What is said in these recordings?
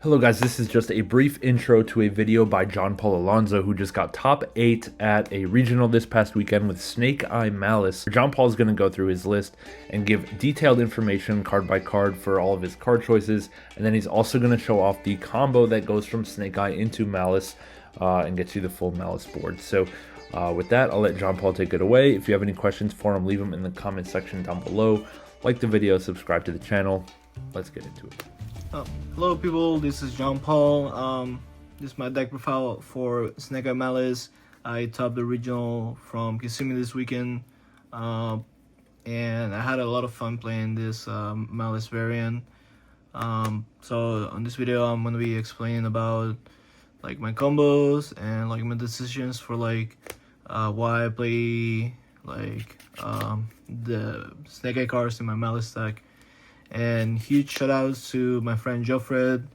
Hello guys, this is just a brief intro to a video by Jean Paul Alonso, who just got top 8 at a regional this past weekend with Eyes and Maliss. Jean Paul is going to go through his list and give detailed information card by card for all of his card choices, and then he's also going to show off the combo that goes from Snake Eye into Maliss and gets you the full Maliss board. So with that, I'll let Jean Paul take it away. If you have any questions for him, leave them in the comment section down below. Like the video, subscribe to the channel. Let's get into it. Hello people, this is Jean Paul. This is my deck profile for Snake Eye Maliss. I topped the regional from Kissimmee this weekend, and I had a lot of fun playing this Maliss variant. So on this video I'm going to be explaining about like my combos and like my decisions for like why I play like the Snake Eye cards in my Maliss deck. And huge shout outs to my friend Joffred,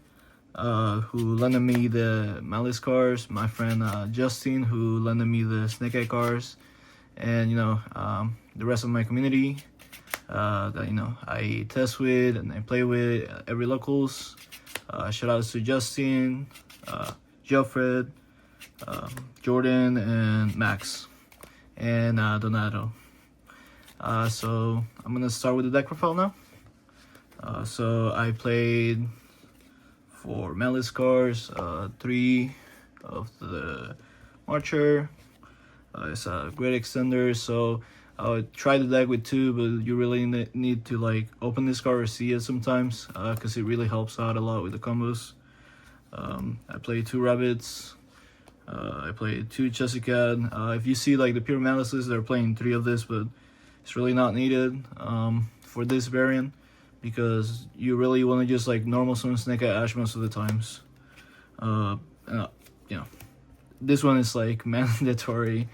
who lended me the Maliss cards, my friend Justin, who lended me the Snake Eye cards, and the rest of my community that I test with and I play with every locals. Shout outs to Justin, Joffred, Jordan, and Max, and Donato. So I'm gonna start with the deck profile now. So I played for Maliss cards, 3 of the Marcher. It's a great extender, so I would try the deck with 2, but you really need to like open this card or see it sometimes, because it really helps out a lot with the combos. I played 2 Rabbits. I played 2 Chessy Cat. If you see like the pure Malisses, they're playing 3 of this, but it's really not needed for this variant, because you really want to just like normal summon Snake Eye Ash most of the times. This one is like mandatory.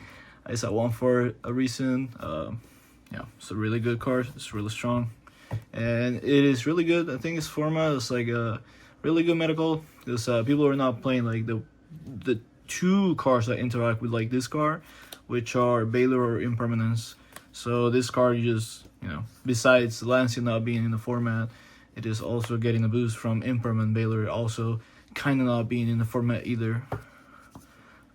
It's at 1 for a reason. It's a really good card. It's really strong, and it is really good. I think its format is like a really good medical, because people are not playing like the 2 cards that interact with like this card, which are Baylor or Impermanence. So this card, you just, besides Lancey not being in the format, it is also getting a boost from Impermanent Baylor, also kind of not being in the format either.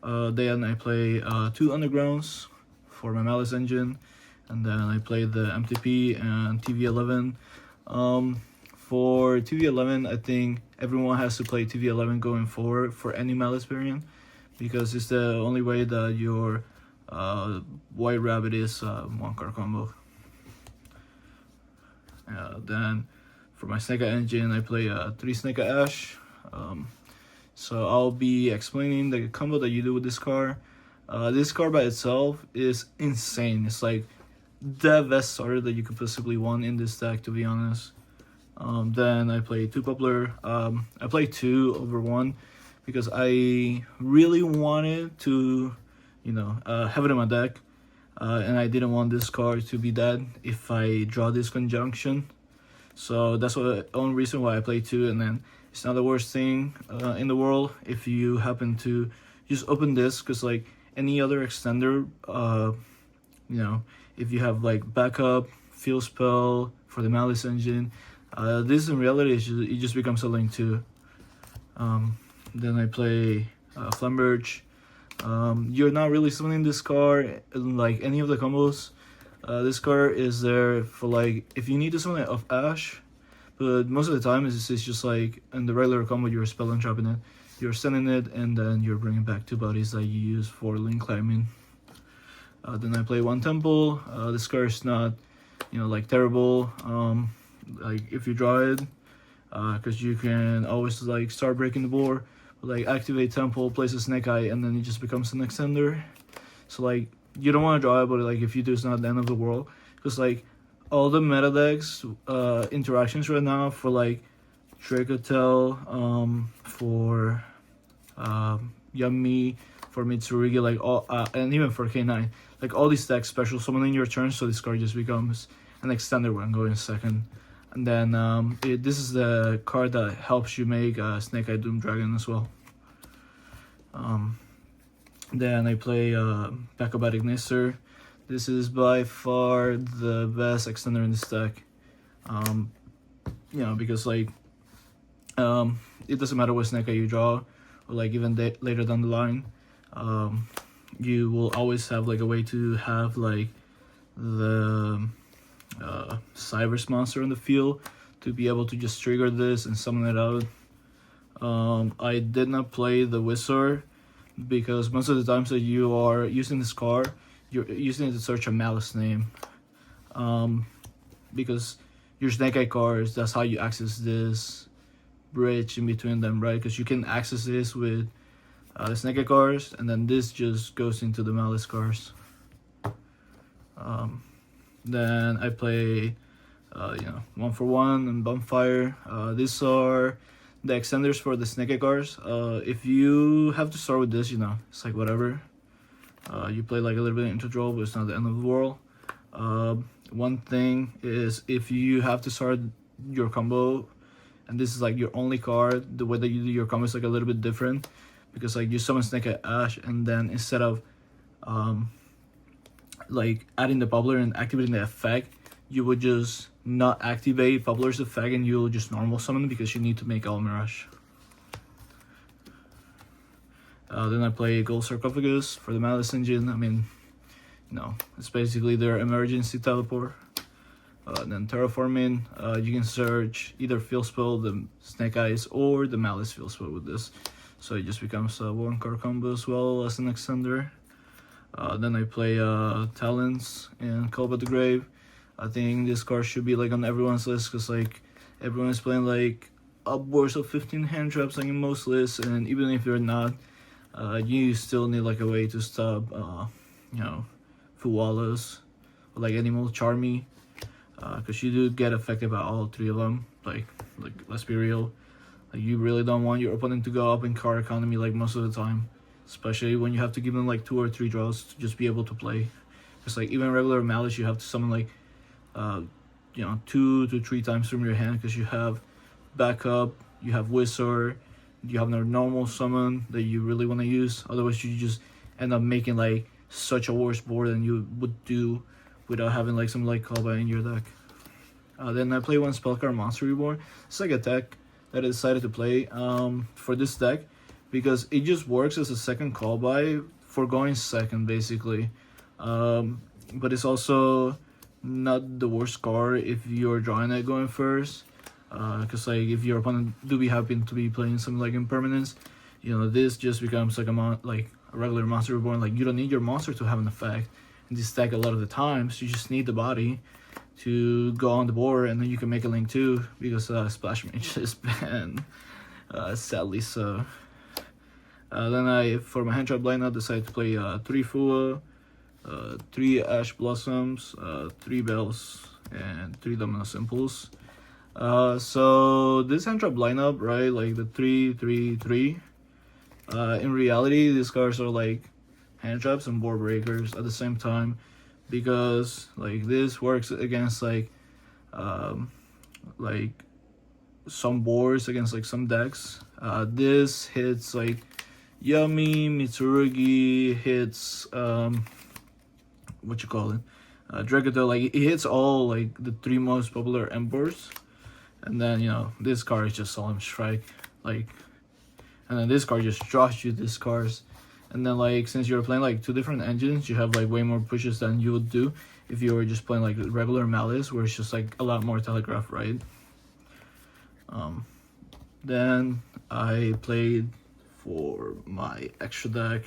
Then I play 2 Undergrounds for my Maliss engine, and then I play the MTP and TV11. For TV11, I think everyone has to play TV11 going forward for any Maliss variant, because it's the only way that your White Rabbit is 1 card combo. Then for my Snake Eye engine, I play 3 Snake Eye Ash. So I'll be explaining the combo that you do with this card. This card by itself is insane. It's like the best starter that you could possibly want in this deck, to be honest. Then I play 2 Poplar. I play 2 over 1 because I really wanted to have it in my deck, and I didn't want this card to be dead if I draw this conjunction. So that's the only reason why I play 2, and then it's not the worst thing in the world if you happen to just open this, because like any other extender, if you have like backup, field spell for the Maliss engine, this in reality it just becomes a link 2. Then I play Flamberge. You're not really summoning this card in like any of the combos. This card is there for like if you need to summon it off Ash, but most of the time it's just like in the regular combo you're spell and trapping it, you're sending it, and then you're bringing back 2 bodies that you use for link climbing. Then I play 1 Temple. This card is not like terrible, like if you draw it, because you can always like start breaking the board, like activate Temple, place a Snake Eye, and then it just becomes an extender. So like you don't want to draw it, but like if you do, it's not the end of the world, because like all the meta decks interactions right now for like Dracotel, for Yummy, for Mitsurugi, like all and even for K9, like all these decks special summoning your turn, so this card just becomes an extender when going second. And then this is the card that helps you make Snake Eye Doom Dragon as well. Then I play Backup Ignister. This is by far the best extender in this deck. Because like It doesn't matter what Snake Eye you draw, or like even later down the line, you will always have like a way to have like the Cyrus monster on the field to be able to just trigger this and summon it out. I did not play the Wizard because most of the times that you are using this card, you're using it to search a Malice name. Because your Snake Eye cards, that's how you access this bridge in between them, right? Because you can access this with the Snake Eye cards, and then this just goes into the Malice cards. Then I play, 1-for-1 and Bonfire. These are the extenders for the Snake Eye cards. If you have to start with this, it's like whatever. You play like a little bit into draw, but it's not the end of the world. One thing is, if you have to start your combo, and this is like your only card, the way that you do your combo is like a little bit different, because like you summon Snake Eye Ash, and then instead of like adding the Bubbler and activating the effect, you would just not activate Bubbler's effect and you'll just normal summon because you need to make All Mirage. Then I play Gold Sarcophagus for the Malice engine. I mean, it's basically their emergency teleport. Then Terraforming, you can search either Field Spell, the Snake Eyes, or the Malice Field Spell with this. So it just becomes a 1-card combo as well as an extender. Then I play Talons and Call by the Grave. I think this card should be like on everyone's list because like everyone is playing like upwards of 15 hand traps like in most lists, and even if you're not, you still need like a way to stop Fuwalas or like Animal Charmy, because you do get affected by all three of them. Like let's be real, like you really don't want your opponent to go up in card economy like most of the time, especially when you have to give them like 2 or 3 draws to just be able to play. Because like even regular Malice, you have to summon like 2 to 3 times from your hand, because you have backup, you have Wizard, you have no normal summon that you really want to use. Otherwise you just end up making like such a worse board than you would do without having like some like callback in your deck. Then I play one Spellcard Monster Reborn. It's like a deck that I decided to play for this deck because it just works as a second callback for going second basically. But it's also not the worst card if you're drawing it going first, because like if your opponent do be happen to be playing some like impermanence, this just becomes like a regular Monster Reborn. Like you don't need your monster to have an effect in this deck a lot of the times. You just need the body to go on the board, and then you can make a link too, because Splash Mage is banned, sadly so. Then I, for my hand trap lineup, decided to play 3 Fua, 3 Ash Blossoms, 3 Bells, and 3 Domino Simples. So this hand trap lineup, right, like the 3-3-3, in reality these cards are like hand traps and board breakers at the same time, because like this works against like some boards, against like some decks. This hits like Yummy, Mitsurugi, hits Dragato. Like it hits all like the 3 most popular Embers, and then this card is just Solemn Strike, like, and then this card just draws you these cards, and then like since you're playing like 2 different engines, you have like way more pushes than you would do if you were just playing like regular Malice, where it's just like a lot more telegraph, right? Then I played for my extra deck.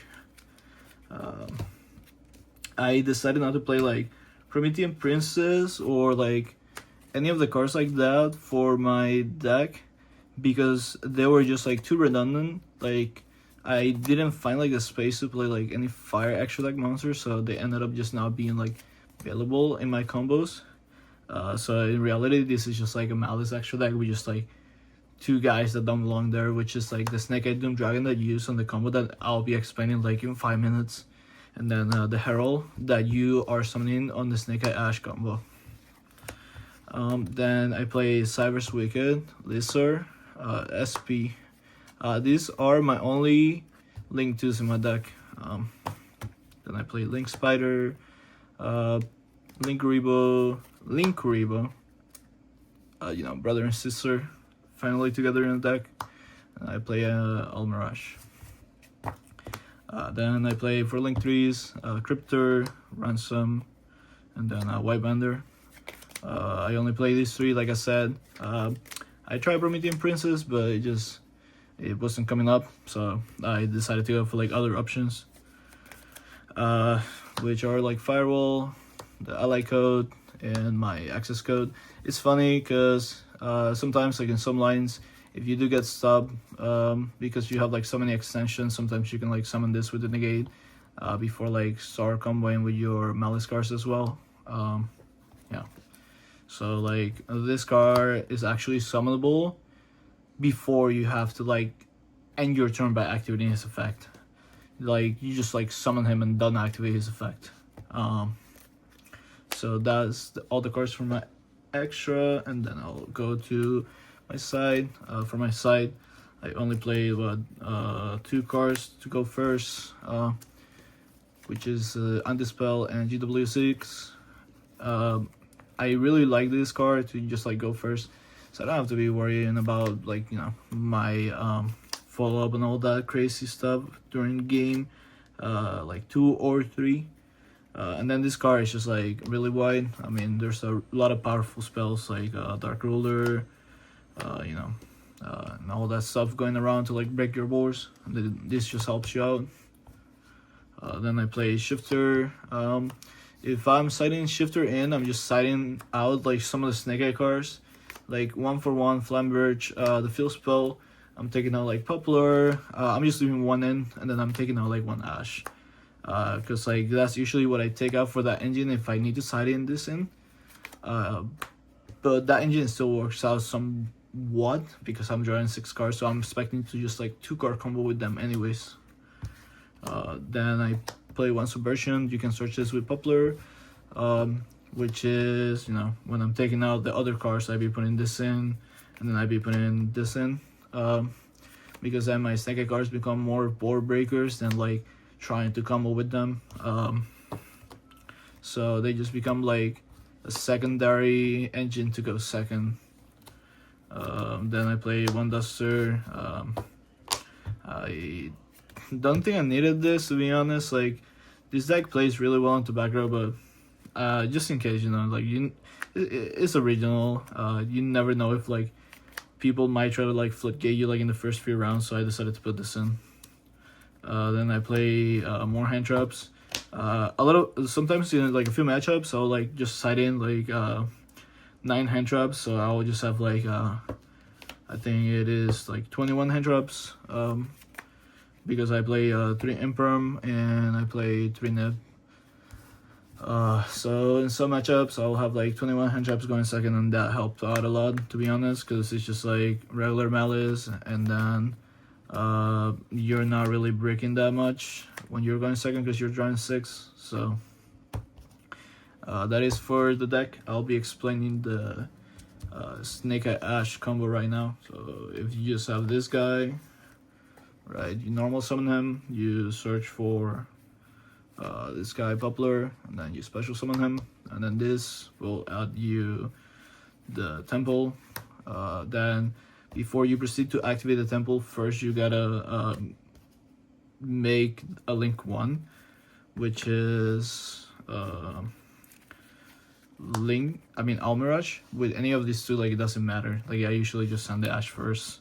I decided not to play like Promethean Princess or like any of the cards like that for my deck, because they were just like too redundant. Like I didn't find like a space to play like any fire extra deck monsters, so they ended up just not being like available in my combos. So in reality, this is just like a Malice extra deck with just like 2 guys that don't belong there, which is like the Snake Eye Doom Dragon that you use on the combo that I'll be explaining like in 5 minutes, and then the Herald that you are summoning on the Snake Eye Ash combo. Then I play Cyrus Wicked, Lizard, SP. These are my only Link 2s in my deck. Then I play Link Spider, Link Rebo, Brother and Sister, finally together in the deck. I play Almirage. Then I play for link 3s, Cryptor, Ransom, and then Whitebender. I only play these 3, like I said. I tried Promethean Princess, but it wasn't coming up, so I decided to go for like other options, which are like Firewall, the ally code, and my access code. It's funny because sometimes, like in some lines, if you do get stopped because you have like so many extensions, sometimes you can like summon this with the negate before like start comboing with your Malice cards as well. Yeah, so like this card is actually summonable before you have to like end your turn by activating his effect. Like you just like summon him and don't activate his effect. So that's all the cards from my extra, and then I'll go to my side. For my side, I only played 2 cards to go first, which is Undispel and GW6. I really like this card to just like go first, so I don't have to be worrying about like, you know, my follow up and all that crazy stuff during the game, like 2 or 3. And then this card is just like really wide. I mean, there's a lot of powerful spells like Dark Ruler, you know, and all that stuff going around to like break your boards. And this just helps you out. Then I play Shifter. If I'm siding Shifter in, I'm just siding out like some of the Snake Eye cards, like 1/1 Flamberge, the field spell. I'm taking out like Poplar. I'm just leaving 1 in, and then I'm taking out like 1 Ash. Because like that's usually what I take out for that engine if I need to side in this in. But that engine still works out somewhat because I'm drawing 6 cards, so I'm expecting to just like 2 card combo with them anyways. Then I play 1 Subversion. You can search this with Poplar, which is, you know, when I'm taking out the other cards, I'd be putting this in, and then I'd be putting this in, because then my Snake Eye cards become more board breakers than like trying to combo with them. So they just become like a secondary engine to go second. Then I play 1 Duster. I don't think I needed this, to be honest. Like this deck plays really well into back row, but just in case, you know, like it's a regional. You never know if like people might try to like floodgate you like in the first few rounds, so I decided to put this in. Then I play more hand traps. Sometimes in like a few matchups I'll like just side in like 9 hand traps, so I'll just have like I think it is like 21 hand traps, because I play 3 Imperm and I play 3 Nib. So in some matchups I'll have like 21 hand traps going second, and that helped out a lot, to be honest, because it's just like regular Malice, and then you're not really breaking that much when you're going second because you're drawing 6. So that is for the deck. I'll be explaining the Snake Eye Ash combo right now. So if you just have this guy, right, you normal summon him, you search for this guy Poplar, and then you special summon him, and then this will add you the temple. Then before you proceed to activate the temple, first you gotta make a link 1, which is Almirage. With any of these 2, like it doesn't matter. Like I usually just send the Ash first,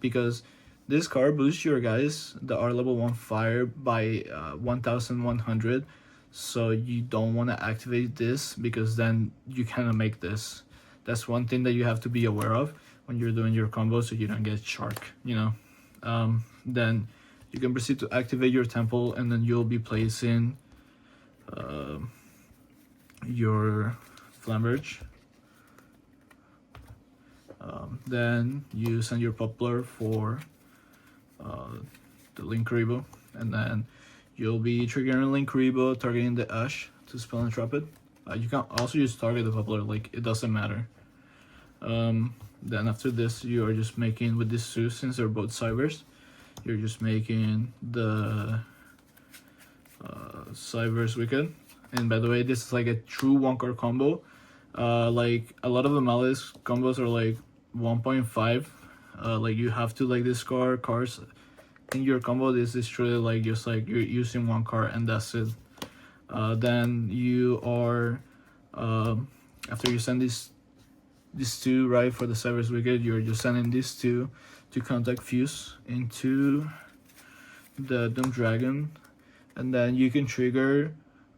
because this card boosts your guys the R level 1 fire by 1100. So you don't want to activate this, because then you cannot make this. That's one thing that you have to be aware of when you're doing your combo, so you don't get shark, you know. Then you can proceed to activate your temple, and then you'll be placing your Flamberge. Then you send your Poplar for the Link Rebo, and then you'll be triggering Link Rebo, targeting the Ash to spell and trap it. You can also just target the Poplar, like it doesn't matter. Then after this, you are just making with this 2, since they're both Cybers, you're just making the Cybers Wicked. And by the way, this is like a true 1 card combo. Like a lot of the Malice combos are like 1.5. Like you have to like discard cards in your combo. This is truly like just like you're using one card and that's it. Then you are after you send these two, right, for the Cyber's Wicked, you're just sending these two to contact Fuse into the Doom Dragon, and then you can trigger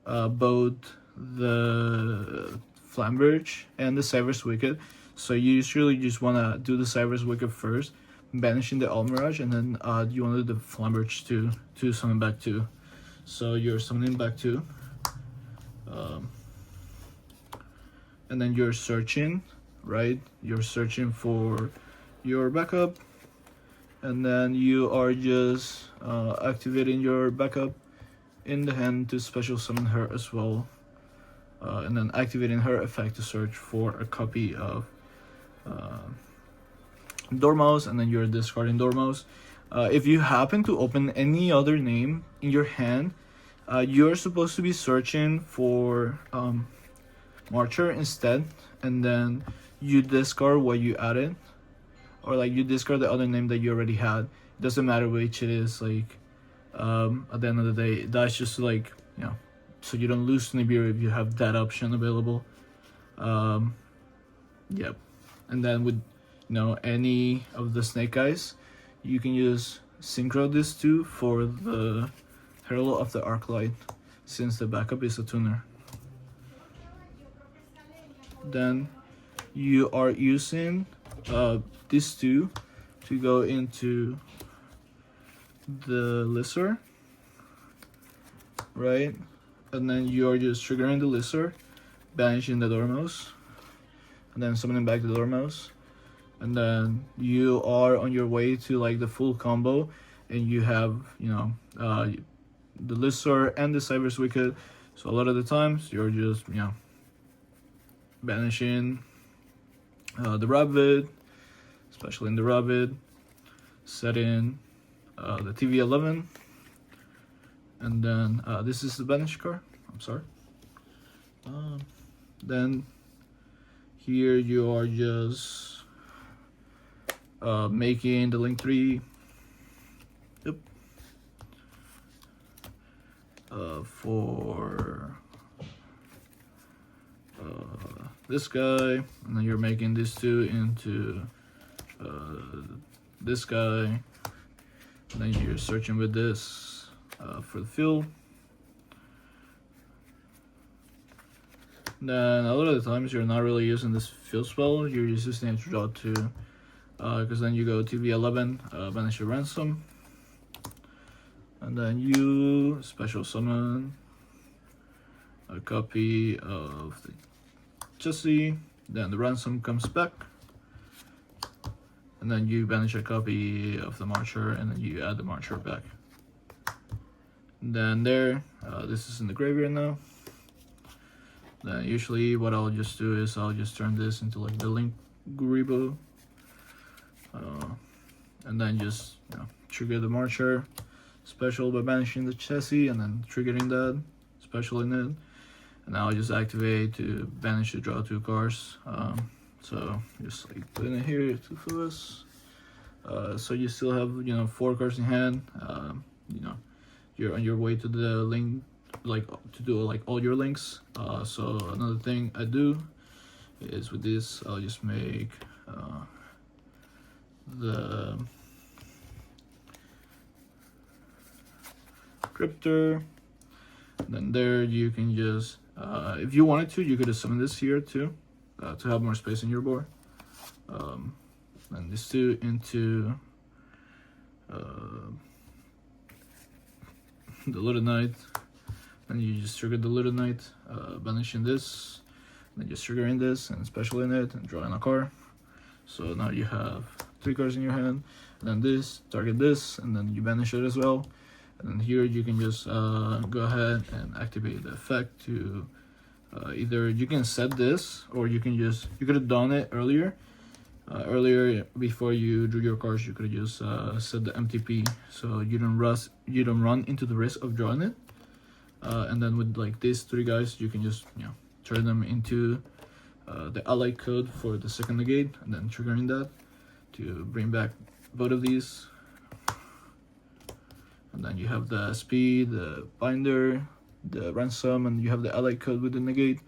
both the Flamberge and the Cyber's Wicked. So you usually just want to do the Cyber's Wicked first, banishing the Almirage, and then you want to do the Flamberge to summon back 2. So you're summoning back 2, and then you're searching, right? You're searching for your backup, and then you are just activating your backup in the hand to special summon her as well, and then activating her effect to search for a copy of Dormouse, and then you're discarding Dormouse. If you happen to open any other name in your hand, you're supposed to be searching for Marcher instead, and then you discard what you added, or like you discard the other name that you already had. It doesn't matter which it is. Like at the end of the day, that's just like, you know, so you don't lose Nibiru if you have that option available. Yep. And then with, you know, any of the Snake Eyes, you can use Synchro these two for the Herald of the Arclight, since the backup is a tuner. Then you are using these two to go into the Lizard, right? And then you are just triggering the Lizard, banishing the Dormouse, and then summoning back the Dormouse. And then you are on your way to like the full combo, and you have, you know, the Lizard and the Cyber's Wicked. So a lot of the times you're just, you know, banishing the Rabbit, especially in the Rabbit, setting the TV11, and then this is the banish card. I'm sorry. Then here you are just making the Link 3. Yep. For this guy, and then you're making these two into this guy, and then you're searching with this for the field. Then a lot of the times you're not really using this field spell, you're just using it to draw 2, because then you go TV11, banish your Ransom, and then you special summon a copy of the Jesse, then the Ransom comes back, and then you banish a copy of the Marcher, and then you add the Marcher back. And then there, this is in the graveyard now. Then usually what I'll just do is I'll just turn this into like the Link Guribo, and then just, you know, trigger the Marcher special by banishing the Chessie, and then triggering that special in it. And now I'll just activate to banish to draw 2 cards. So just like putting it here, 2 for us. So you still have, you know, 4 cards in hand. You know, you're on your way to the link, like to do like all your links. So another thing I do is with this, I'll just make the Cryptor. And then there you can just, if you wanted to, you could have summoned this here too, to have more space in your board. And these two into the Little Knight, and you just trigger the Little Knight, banishing this, and then just triggering this and special in it and drawing a card. So now you have 3 cards in your hand, and then this, target this, and then you banish it as well. And then here you can just go ahead and activate the effect to either you can set this, or you can just, you could have done it earlier. Earlier before you drew your cards, you could have just set the MTP so you don't run into the risk of drawing it. And then with like these 3 guys, you can just, you know, turn them into the ally code for the second negate, and then triggering that to bring back both of these. And then you have the speed, the binder, the ransom, and you have the ally code with the negate.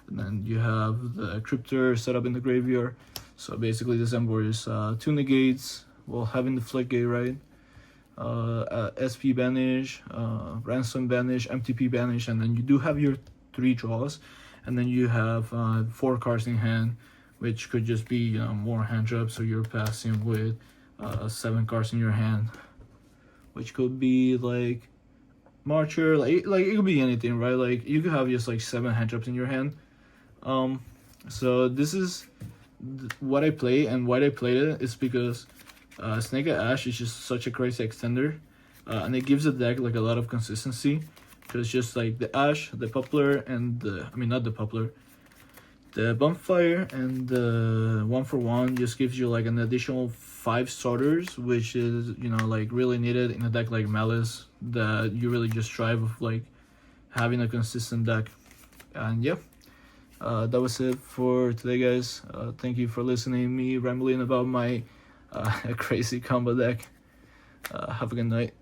And then you have the cryptor set up in the graveyard. So basically this Embor is 2 negates, well, having the floodgate, right? SP banish, ransom banish, MTP banish, and then you do have your 3 draws, and then you have 4 cards in hand, which could just be, you know, more hand drops, so you're passing with 7 cards in your hand, which could be like Marcher, like it could be anything, right? Like you could have just like 7 hand drops in your hand. So this is what I play, and why I played it is because Snake Eye Ash is just such a crazy extender, and it gives the deck like a lot of consistency, because just like the Ash, the Poplar, and the, I mean not the Poplar, the Bonfire and the 1-for-1 just gives you like an additional 5 starters, which is, you know, like really needed in a deck like Maliss, that you really just strive of like having a consistent deck. And yeah, that was it for today, guys. Thank you for listening, me rambling about my crazy combo deck. Have a good night.